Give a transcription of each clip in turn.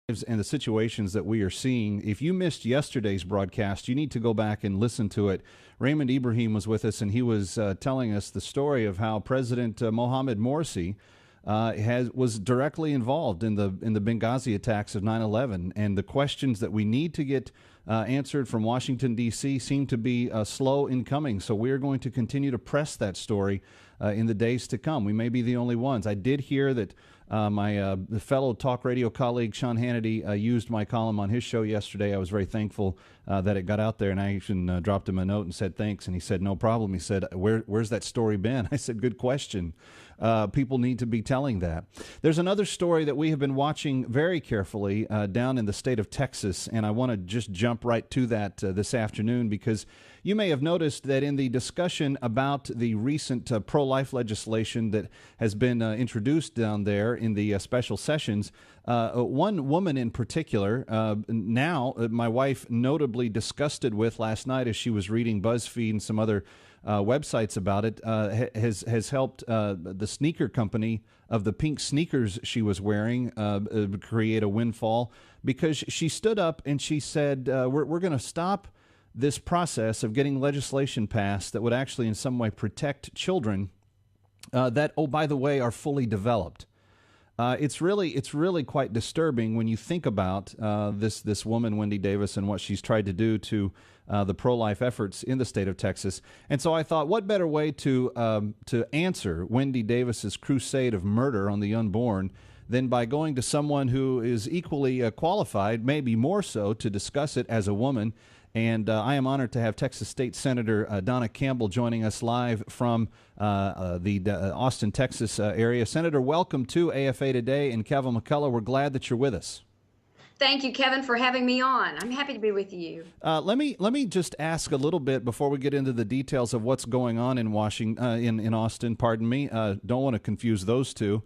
and the situations that we are seeing. If you missed yesterday's broadcast, you need to go back and listen to it. Raymond Ibrahim was with us, and he was telling us the story of how President Mohamed Morsi was directly involved in the Benghazi attacks of 9/11, and the questions that we need to get answered from Washington, D.C. seem to be slow in coming. So we are going to continue to press that story in the days to come. We may be the only ones. I did hear that my fellow talk radio colleague Sean Hannity used my column on his show yesterday. I was very thankful that it got out there, and I even dropped him a note and said thanks, and he said no problem. He said, where's that story been? I said, good question. People need to be telling that. There's another story that we have been watching very carefully down in the state of Texas, and I want to just jump right to that this afternoon, because you may have noticed that in the discussion about the recent pro-life legislation that has been introduced down there in the special sessions, one woman in particular, now my wife notably disgusted with last night as she was reading BuzzFeed and some other websites about it, has helped the sneaker company of the pink sneakers she was wearing create a windfall, because she stood up and she said, we're going to stop this process of getting legislation passed that would actually in some way protect children that, oh, by the way, are fully developed. It's really quite disturbing when you think about this woman, Wendy Davis, and what she's tried to do to the pro-life efforts in the state of Texas. And so I thought, what better way to answer Wendy Davis's crusade of murder on the unborn than by going to someone who is equally qualified, maybe more so, to discuss it as a woman. And I am honored to have Texas State Senator Donna Campbell joining us live from the Austin, Texas area. Senator, welcome to AFA Today. And Kevin McCullough, we're glad that you're with us. Thank you, Kevin, for having me on. I'm happy to be with you. Let me just ask a little bit before we get into the details of what's going on in Washington, in Austin. Pardon me. Don't want to confuse those two.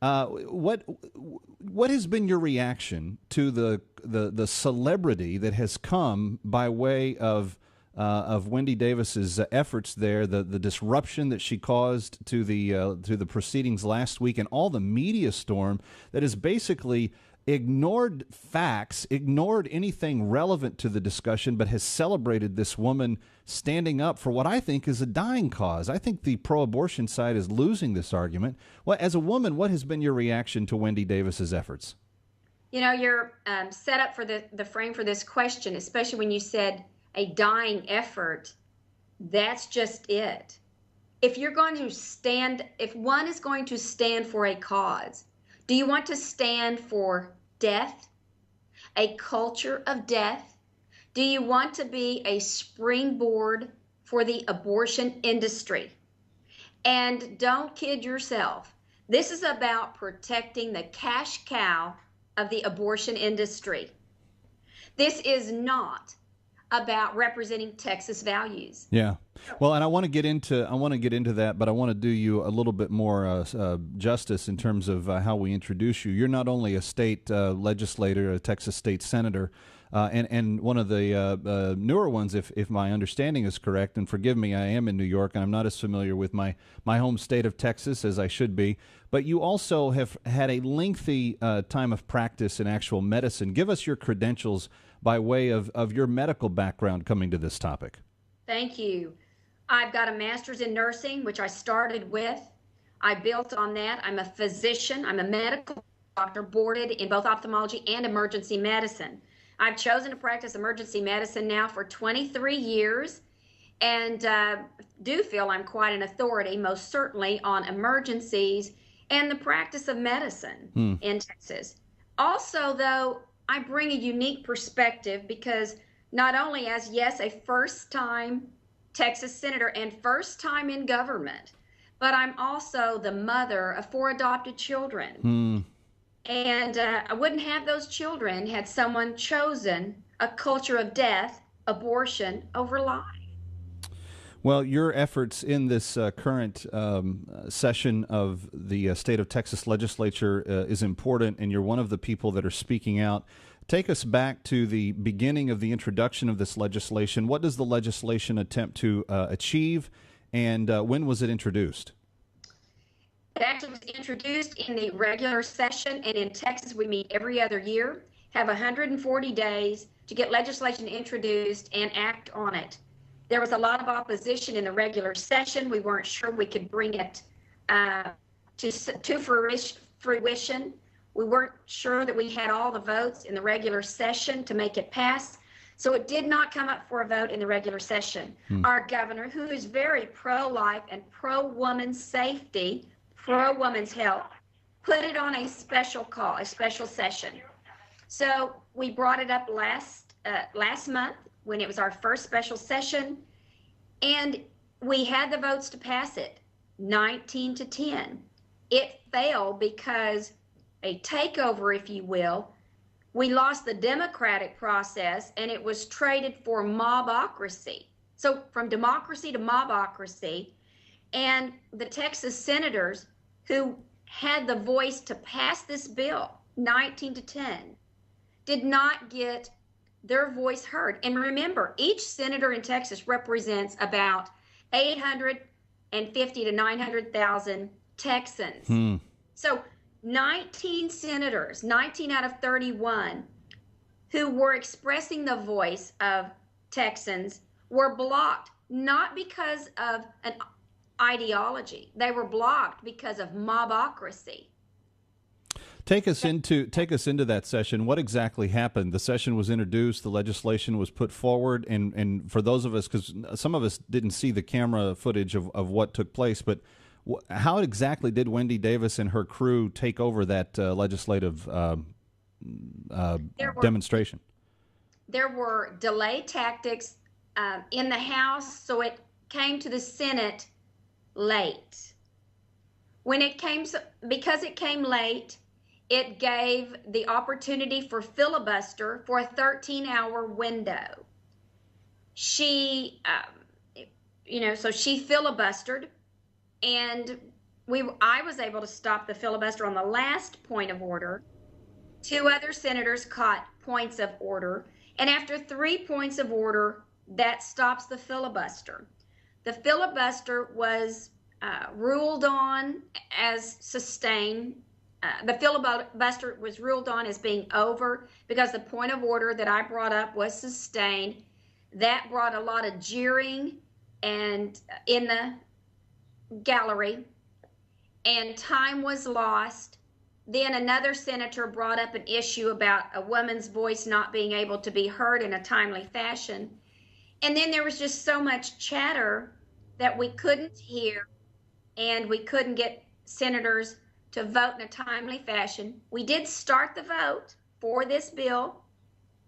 What has been your reaction to the celebrity that has come by way of Wendy Davis's efforts there, the disruption that she caused to the proceedings last week, and all the media storm that has basically ignored facts, ignored anything relevant to the discussion, but has celebrated this woman standing up for what I think is a dying cause? I think the pro-abortion side is losing this argument. Well, as a woman, what has been your reaction to Wendy Davis's efforts? You know, you're set up for the frame for this question, especially when you said a dying effort. That's just it. If you're going to stand, if one is going to stand for a cause, do you want to stand for death, a culture of death? Do you want to be a springboard for the abortion industry? And don't kid yourself. This is about protecting the cash cow of the abortion industry. This is not about representing Texas values. Yeah. Well, and I want to get into that, but I want to do you a little bit more justice in terms of how we introduce you. You're not only a state legislator, a Texas state senator, and one of the newer ones, if my understanding is correct. And forgive me, I am in New York, and I'm not as familiar with my home state of Texas as I should be. But you also have had a lengthy time of practice in actual medicine. Give us your credentials by way of your medical background coming to this topic. Thank you. I've got a master's in nursing, which I started with. I built on that. I'm a physician. I'm a medical doctor, boarded in both ophthalmology and emergency medicine. I've chosen to practice emergency medicine now for 23 years and do feel I'm quite an authority, most certainly, on emergencies and the practice of medicine in Texas. Also, though, I bring a unique perspective because not only as, yes, a first-time Texas senator and first time in government, but I'm also the mother of 4 adopted children. And I wouldn't have those children had someone chosen a culture of death, abortion, over life. Well, your efforts in this current session of the state of Texas legislature is important, and you're one of the people that are speaking out. Take us back to the beginning of the introduction of this legislation. What does the legislation attempt to achieve, and when was it introduced? It actually was introduced in the regular session, and in Texas, we meet every other year, have 140 days to get legislation introduced and act on it. There was a lot of opposition in the regular session. We weren't sure we could bring it to fruition. We weren't sure that we had all the votes in the regular session to make it pass. So it did not come up for a vote in the regular session. Our governor, who is very pro-life and pro-woman's safety, pro-woman's health, put it on a special call, a special session. So we brought it up last month when it was our first special session, and we had the votes to pass it, 19-10. It failed because a takeover, if you will. We lost the democratic process, and it was traded for mobocracy. So from democracy to mobocracy, and the Texas senators who had the voice to pass this bill, 19-10, did not get their voice heard. And remember, each senator in Texas represents about 850 to 900,000 Texans. So 19 senators, 19 out of 31, who were expressing the voice of Texans were blocked, not because of an ideology. They were blocked because of mobocracy. Take us into that session. What exactly happened? The session was introduced, the legislation was put forward, and for those of us, because some of us didn't see the camera footage of what took place, but how exactly did Wendy Davis and her crew take over that legislative demonstration? There were delay tactics in the House, so it came to the Senate late. Because it came late, it gave the opportunity for filibuster for a 13-hour window. She, so she filibustered, and I was able to stop the filibuster on the last point of order. 2 other senators caught points of order, and after 3 points of order, that stops the filibuster. The filibuster was ruled on as sustained. The filibuster was ruled on as being over because the point of order that I brought up was sustained. That brought a lot of jeering and in the gallery, and time was lost. Then another senator brought up an issue about a woman's voice not being able to be heard in a timely fashion. And then there was just so much chatter that we couldn't hear, and we couldn't get senators to vote in a timely fashion. We did start the vote for this bill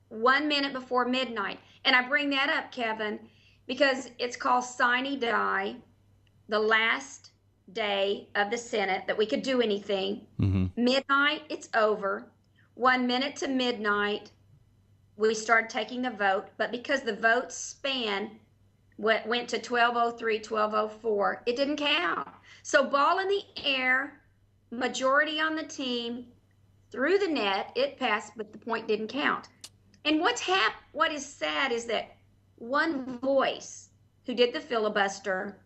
1 minute before midnight. And I bring that up, Kevin, because it's called sine die, the last day of the Senate that we could do anything. Midnight, it's over. 1 minute to midnight, we started taking the vote. But because the vote span went to 12:03, 12:04, it didn't count. So ball in the air, majority on the team, through the net, it passed, but the point didn't count. And what is sad is that one voice who did the filibuster,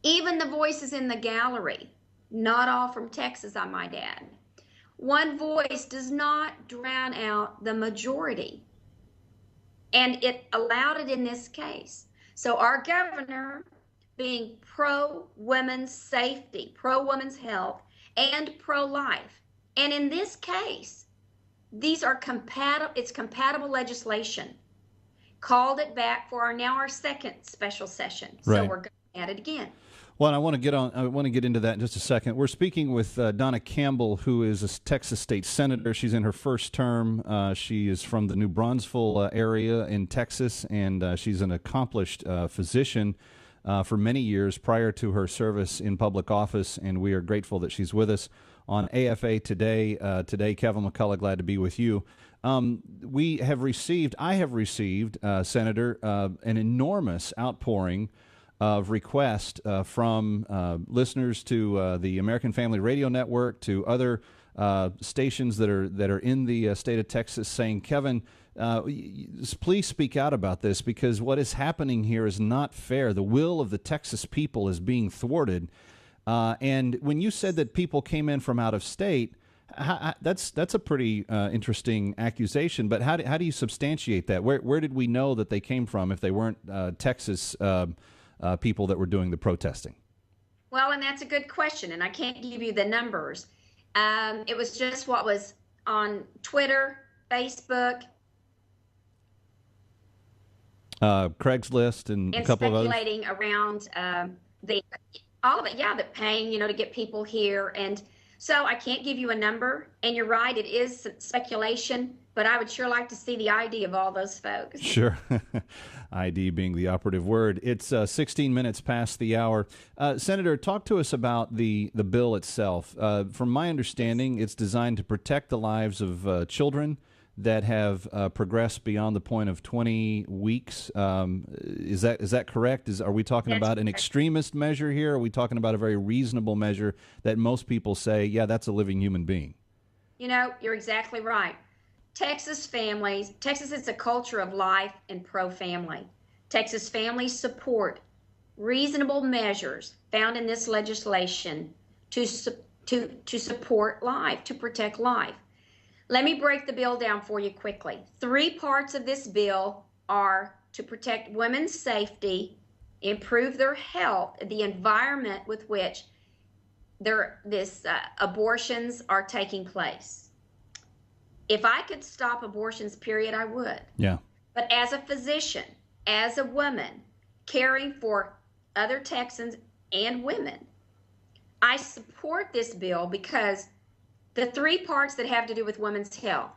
even the voices in the gallery, not all from Texas, I might add, one voice does not drown out the majority. And it allowed it in this case. So our governor, being pro-women's safety, pro-women's health, and pro-life, and in this case, these are compatible legislation, called it back for our second special session. So Right. we're going at it again. Well, I want to get into that in just a second. We're speaking with Donna Campbell, who is a Texas state senator. She's in her first term. She is from the New Braunfels area in Texas, and she's an accomplished physician for many years prior to her service in public office, and we are grateful that she's with us on AFA Today. Kevin McCullough, glad to be with you. I have received, Senator, an enormous outpouring of requests from listeners to the American Family Radio Network, to other stations that are in the state of Texas, saying, Kevin, please speak out about this, because what is happening here is not fair. The will of the Texas people is being thwarted. And when you said that people came in from out of state, that's a pretty interesting accusation. But how do you substantiate that? Where did we know that they came from if they weren't Texas people that were doing the protesting? Well, and that's a good question, and I can't give you the numbers. It was just what was on Twitter, Facebook, Craigslist, and a couple of others. speculating around all of it. Yeah, the paying, to get people here, and so I can't give you a number. And you're right, it is speculation, but I would sure like to see the ID of all those folks. Sure. ID being the operative word. It's 16 minutes past the hour. Senator, talk to us about the bill itself. From my understanding, it's designed to protect the lives of children that have progressed beyond the point of 20 weeks. Is that correct? Are we talking about an extremist measure here? Or are we talking about a very reasonable measure that most people say, yeah, that's a living human being? You're exactly right. Texas is a culture of life and pro-family. Texas families support reasonable measures found in this legislation to support life, to protect life. Let me break the bill down for you quickly. 3 parts of this bill are to protect women's safety, improve their health, the environment with which abortions are taking place. If I could stop abortions, period, I would. Yeah. But as a physician, as a woman, caring for other Texans and women, I support this bill because the 3 parts that have to do with women's health.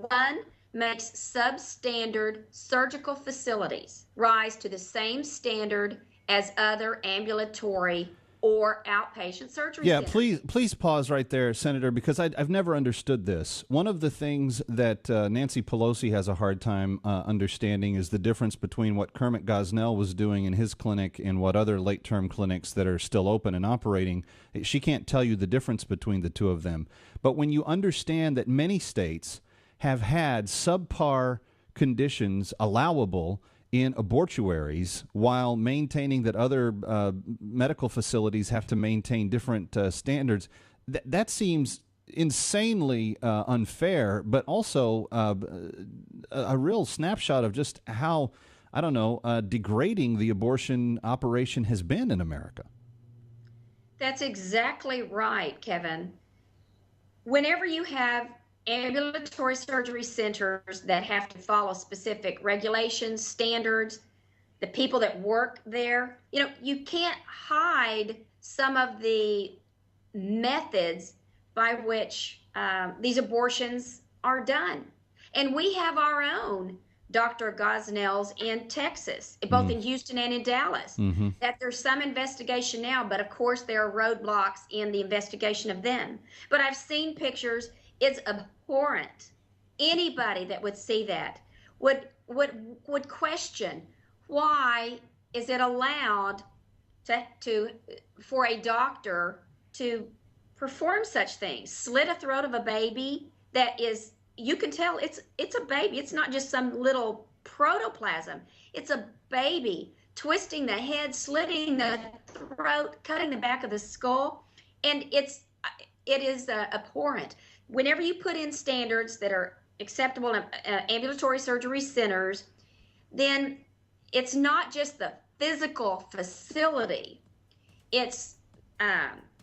1, makes substandard surgical facilities rise to the same standard as other ambulatory or outpatient surgery centers. Please pause right there, Senator, because I've never understood this. One of the things that Nancy Pelosi has a hard time understanding is the difference between what Kermit Gosnell was doing in his clinic and what other late-term clinics that are still open and operating. She can't tell you the difference between the two of them. But when you understand that many states have had subpar conditions allowable in abortuaries while maintaining that other medical facilities have to maintain different standards, that seems insanely unfair, but also a real snapshot of just how, degrading the abortion operation has been in America. That's exactly right, Kevin. Whenever you have ambulatory surgery centers that have to follow specific regulations, standards, the people that work there, you can't hide some of the methods by which these abortions are done. And we have our own Dr. Gosnells in Texas, both in Houston and in Dallas, that there's some investigation now, but of course there are roadblocks in the investigation of them. But I've seen pictures. It's abhorrent. Anybody that would see that would question, why is it allowed for a doctor to perform such things? Slit a throat of a baby that is, you can tell it's a baby. It's not just some little protoplasm. It's a baby. Twisting the head, slitting the throat, cutting the back of the skull, and it is abhorrent. Whenever you put in standards that are acceptable in ambulatory surgery centers, then it's not just the physical facility. It's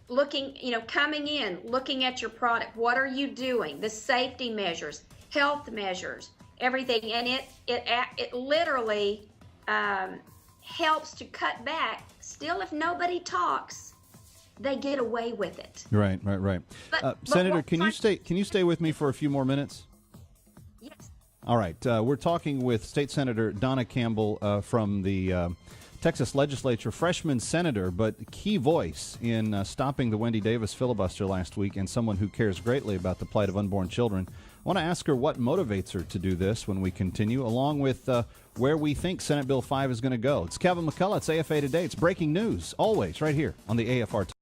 looking, coming in, looking at your product. What are you doing? The safety measures, health measures, everything. And it literally helps to cut back. Still, if nobody talks, they get away with it. Right. Senator, can you stay with me for a few more minutes? Yes. All right. We're talking with State Senator Donna Campbell from the Texas legislature, freshman senator, but key voice in stopping the Wendy Davis filibuster last week, and someone who cares greatly about the plight of unborn children. I want to ask her what motivates her to do this when we continue, along with where we think Senate Bill 5 is going to go. It's Kevin McCullough. It's AFA Today. It's breaking news, always right here on the AFR.